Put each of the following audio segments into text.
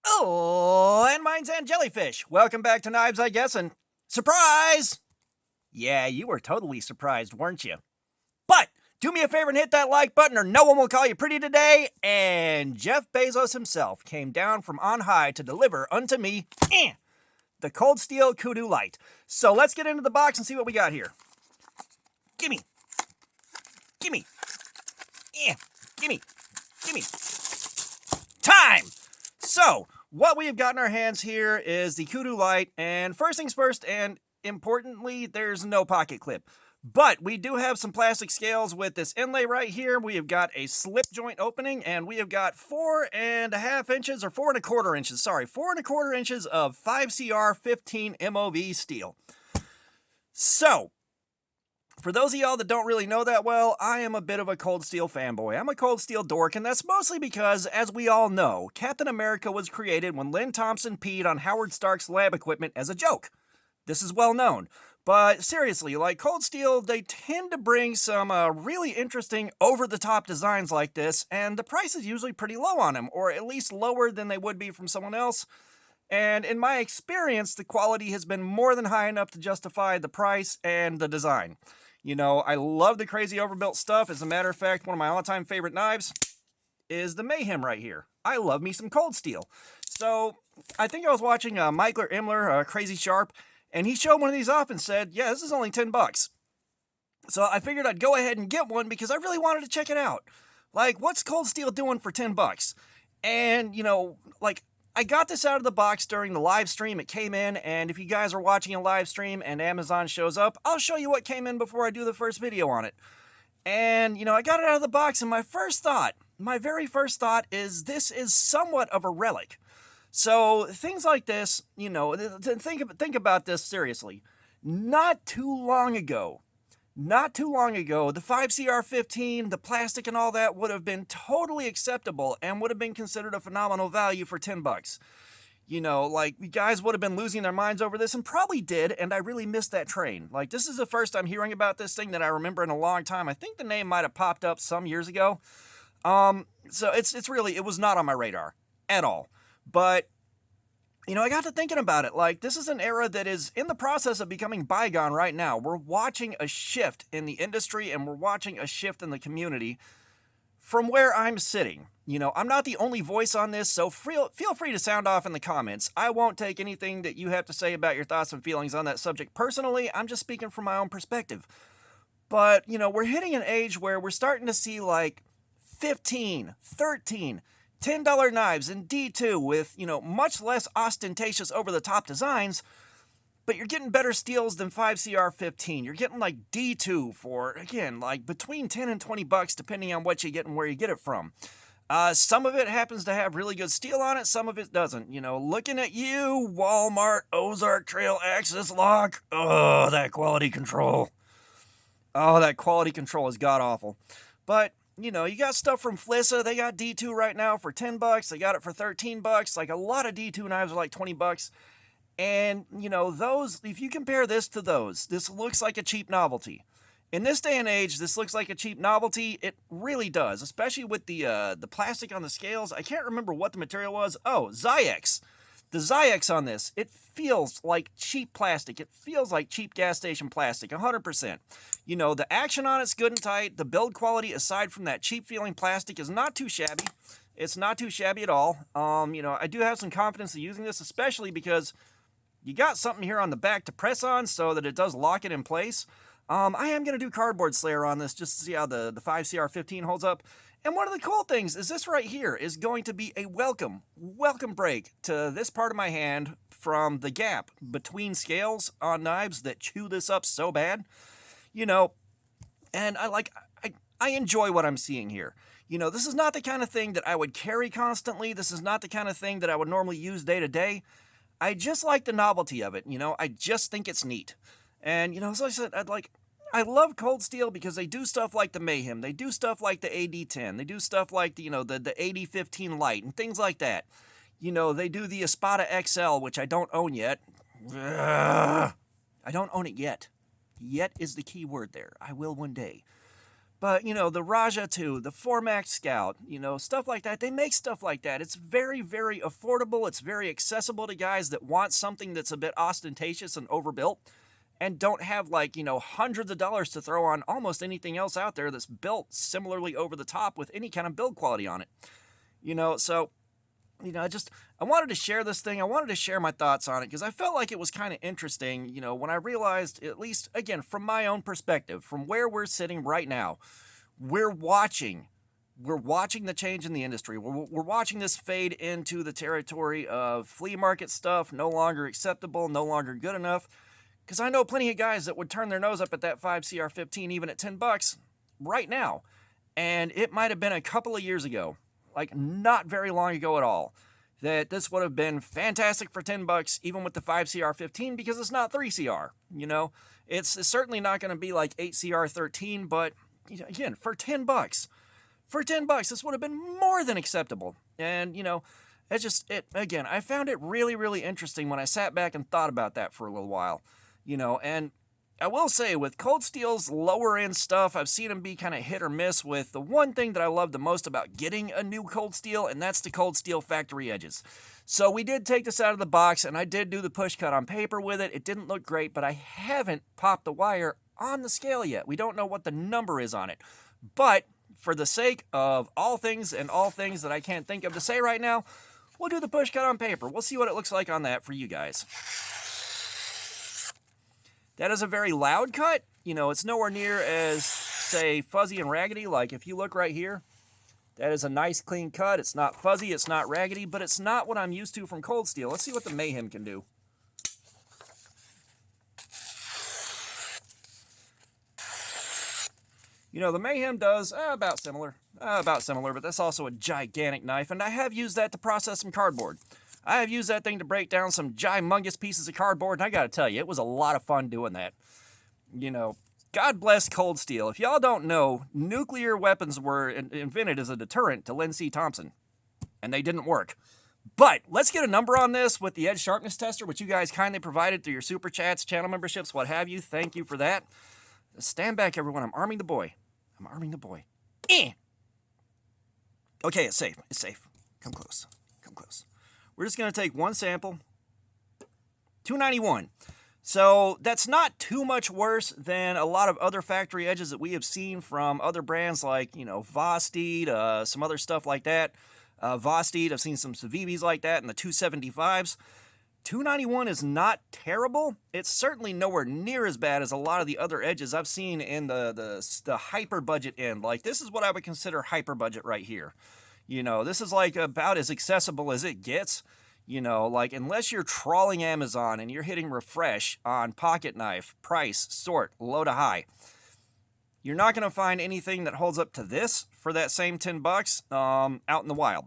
Oh, and mine's and jellyfish. Welcome back to Knives, I guess, and surprise! Yeah, you were totally surprised, weren't you? But do me a favor and hit that like button or no one will call you pretty today. And Jeff Bezos himself came down from on high to deliver unto me the cold steel Kudu Lite. So let's get into the box and see what we got here. Gimme. Gimme. Gimme. Gimme. Time! So, what we have got in our hands here is the Kudu Lite, and first things first, and importantly, there's no pocket clip. But we do have some plastic scales with this inlay right here. We have got a slip joint opening, and we have got 4.5 inches, or 4.25 inches, sorry, 4.25 inches of 5CR15 MOV steel. So, for those of y'all that don't really know that well, I am a bit of a cold steel fanboy. I'm a cold steel dork, and that's mostly because, as we all know, Captain America was created when Lynn Thompson peed on Howard Stark's lab equipment as a joke. This is well known. But seriously, like cold steel, they tend to bring some really interesting over-the-top designs like this, and the price is usually pretty low on them, or at least lower than they would be from someone else. And in my experience, the quality has been more than high enough to justify the price and the design. You know, I love the crazy overbuilt stuff. As a matter of fact, one of my all-time favorite knives is the Mayhem right here. I love me some cold steel. So, I think I was watching Michael Emler, Crazy Sharp, and he showed one of these off and said, yeah, this is only $10. So I figured I'd go ahead and get one because I really wanted to check it out. Like, what's cold steel doing for $10? And, you know, like, I got this out of the box during the live stream. It came in, and if you guys are watching a live stream and Amazon shows up, I'll show you what came in before I do the first video on it. And, you know, I got it out of the box, and my very first thought is this is somewhat of a relic. So, things like this, you know, think about this seriously. Not too long ago, the 5CR15, the plastic and all that would have been totally acceptable and would have been considered a phenomenal value for $10. You know, like, you guys would have been losing their minds over this and probably did, and I really missed that train. Like, this is the first I'm hearing about this thing that I remember in a long time. I think the name might have popped up some years ago. So it was not on my radar at all. But, you know, I got to thinking about it. Like, this is an era that is in the process of becoming bygone right now. We're watching a shift in the industry, and we're watching a shift in the community from where I'm sitting. You know, I'm not the only voice on this, so feel free to sound off in the comments. I won't take anything that you have to say about your thoughts and feelings on that subject personally. I'm just speaking from my own perspective. But, you know, we're hitting an age where we're starting to see, like, 15, 13, $10 knives in D2 with, you know, much less ostentatious over-the-top designs, but you're getting better steels than 5CR15. You're getting, like, D2 for, again, like, between $10 and $20, depending on what you get and where you get it from. Some of it happens to have really good steel on it, some of it doesn't. You know, looking at you, Walmart Ozark Trail Axis Lock. Oh, that quality control. Oh, that quality control is god-awful. But, you know, you got stuff from Flissa. They got D2 right now for $10. They got it for $13. Like, a lot of D2 knives are like $20. And, you know, those, if you compare this to those, this looks like a cheap novelty. In this day and age, this looks like a cheap novelty. It really does, especially with the plastic on the scales. I can't remember what the material was. Oh, Zyx. The Zyx on this, it feels like cheap plastic. It feels like cheap gas station plastic, 100%. You know, the action on it's good and tight. The build quality, aside from that cheap feeling plastic, is not too shabby. It's not too shabby at all. You know, I do have some confidence in using this, especially because you got something here on the back to press on so that it does lock it in place. I am going to do Cardboard Slayer on this just to see how the 5CR15 holds up. And one of the cool things is this right here is going to be a welcome break to this part of my hand from the gap between scales on knives that chew this up so bad. You know, and I enjoy what I'm seeing here. You know, this is not the kind of thing that I would carry constantly. This is not the kind of thing that I would normally use day to day. I just like the novelty of it, you know. I just think it's neat. And, you know, as I said, I love cold steel because they do stuff like the Mayhem. They do stuff like the AD10. They do stuff like the, you know, the AD15 Lite and things like that. You know, they do the Espada XL, which I don't own yet. I don't own it yet. Yet is the key word there. I will one day. But, the Raja 2, the Formax Scout, stuff like that, they make stuff like that. It's very, very affordable. It's very accessible to guys that want something that's a bit ostentatious and overbuilt and don't have, hundreds of dollars to throw on almost anything else out there that's built similarly over the top with any kind of build quality on it. So I wanted to share this thing. I wanted to share my thoughts on it because I felt like it was kind of interesting, when I realized, at least, again, from my own perspective, from where we're sitting right now, we're watching the change in the industry. We're watching this fade into the territory of flea market stuff, no longer acceptable, no longer good enough. Because I know plenty of guys that would turn their nose up at that 5CR15 even at $10 right now. And it might have been a couple of years ago, like not very long ago at all, that this would have been fantastic for $10 even with the 5CR15 because it's not 3CR. It's certainly not going to be like 8CR13, but again, for $10, this would have been more than acceptable. And again, I found it really, really interesting when I sat back and thought about that for a little while. And I will say, with Cold Steel's lower end stuff, I've seen them be kind of hit or miss with the one thing that I love the most about getting a new Cold Steel, and that's the Cold Steel factory edges. So we did take this out of the box, and I did do the push cut on paper with it. It didn't look great, but I haven't popped the wire on the scale yet. We don't know what the number is on it. But for the sake of all things and all things that I can't think of to say right now, we'll do the push cut on paper. We'll see what it looks like on that for you guys. That is a very loud cut. It's nowhere near as, say, fuzzy and raggedy. Like, if you look right here, that is a nice, clean cut. It's not fuzzy, it's not raggedy, but it's not what I'm used to from Cold Steel. Let's see what the Mayhem can do. The Mayhem does about similar, but that's also a gigantic knife, and I have used that to process some cardboard. I have used that thing to break down some gymongous pieces of cardboard, and I gotta tell you, it was a lot of fun doing that. God bless Cold Steel. If y'all don't know, nuclear weapons were invented as a deterrent to Lynn C. Thompson, and they didn't work. But let's get a number on this with the edge sharpness tester, which you guys kindly provided through your super chats, channel memberships, what have you. Thank you for that. Stand back, everyone. I'm arming the boy. Eh! Okay, it's safe. Come close. We're just going to take one sample. 291. So that's not too much worse than a lot of other factory edges that we have seen from other brands like, Vosteed, some other stuff like that. Vosteed, I've seen some Savivis like that in the 275s. 291 is not terrible. It's certainly nowhere near as bad as a lot of the other edges I've seen in the hyper budget end. Like, this is what I would consider hyper budget right here. This is like about as accessible as it gets. Unless you're trawling Amazon and you're hitting refresh on pocket knife, price, sort, low to high, you're not going to find anything that holds up to this for that same $10 out in the wild.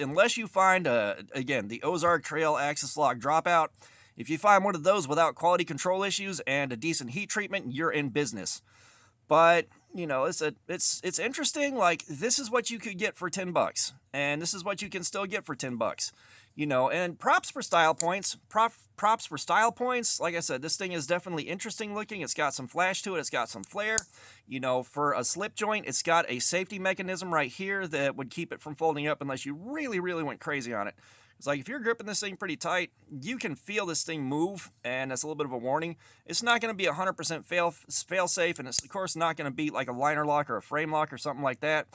Unless you find, again, the Ozark Trail Axis Lock Dropout. If you find one of those without quality control issues and a decent heat treatment, you're in business. But, it's interesting. Like, this is what you could get for $10, and this is what you can still get for $10. And props for style points. Props for style points. Like I said, this thing is definitely interesting looking. It's got some flash to it. It's got some flair. For a slip joint, it's got a safety mechanism right here that would keep it from folding up unless you really, really went crazy on it. It's like, if you're gripping this thing pretty tight, you can feel this thing move, and that's a little bit of a warning. It's not going to be 100% fail-safe, and it's, of course, not going to be like a liner lock or a frame lock or something like that.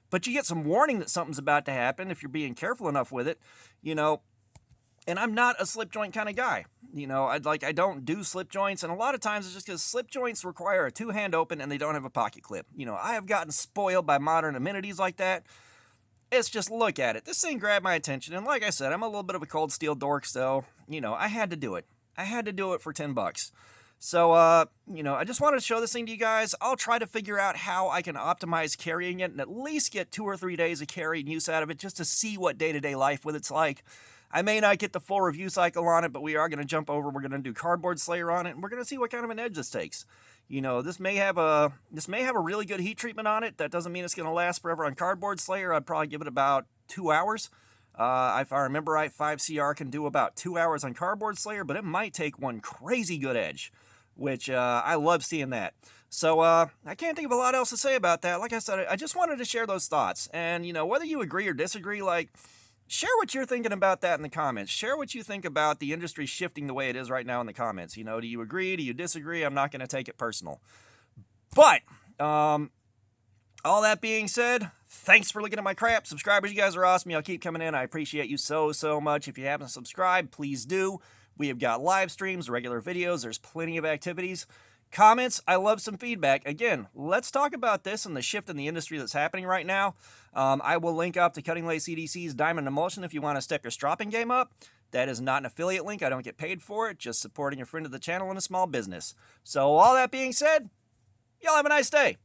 But you get some warning that something's about to happen if you're being careful enough with it, And I'm not a slip joint kind of guy. I don't do slip joints, and a lot of times it's just because slip joints require a two-hand open and they don't have a pocket clip. I have gotten spoiled by modern amenities like that. It's just, look at it. This thing grabbed my attention, and like I said, I'm a little bit of a Cold Steel dork, so, I had to do it. I had to do it for $10. So, I just wanted to show this thing to you guys. I'll try to figure out how I can optimize carrying it and at least get 2 or 3 days of carry and use out of it just to see what day-to-day life with it's like. I may not get the full review cycle on it, but we are going to jump over. We're going to do Cardboard Slayer on it, and we're going to see what kind of an edge this takes. This may have a really good heat treatment on it. That doesn't mean it's going to last forever on Cardboard Slayer. I'd probably give it about 2 hours. If I remember right, 5CR can do about 2 hours on Cardboard Slayer, but it might take one crazy good edge, which I love seeing that. So I can't think of a lot else to say about that. Like I said, I just wanted to share those thoughts. And, whether you agree or disagree, share what you're thinking about that in the comments. Share what you think about the industry shifting the way it is right now in the comments. Do you agree? Do you disagree? I'm not going to take it personal. But, all that being said, thanks for looking at my crap. Subscribers, you guys are awesome. Y'all keep coming in. I appreciate you so, so much. If you haven't subscribed, please do. We have got live streams, regular videos. There's plenty of activities. Comments, I love some feedback. Again, let's talk about this and the shift in the industry that's happening right now. I will link up to Cutting Lacey CDC's Diamond Emulsion if you want to step your stropping game up. That is not an affiliate link. I don't get paid for it. Just supporting a friend of the channel and a small business. So all that being said, y'all have a nice day.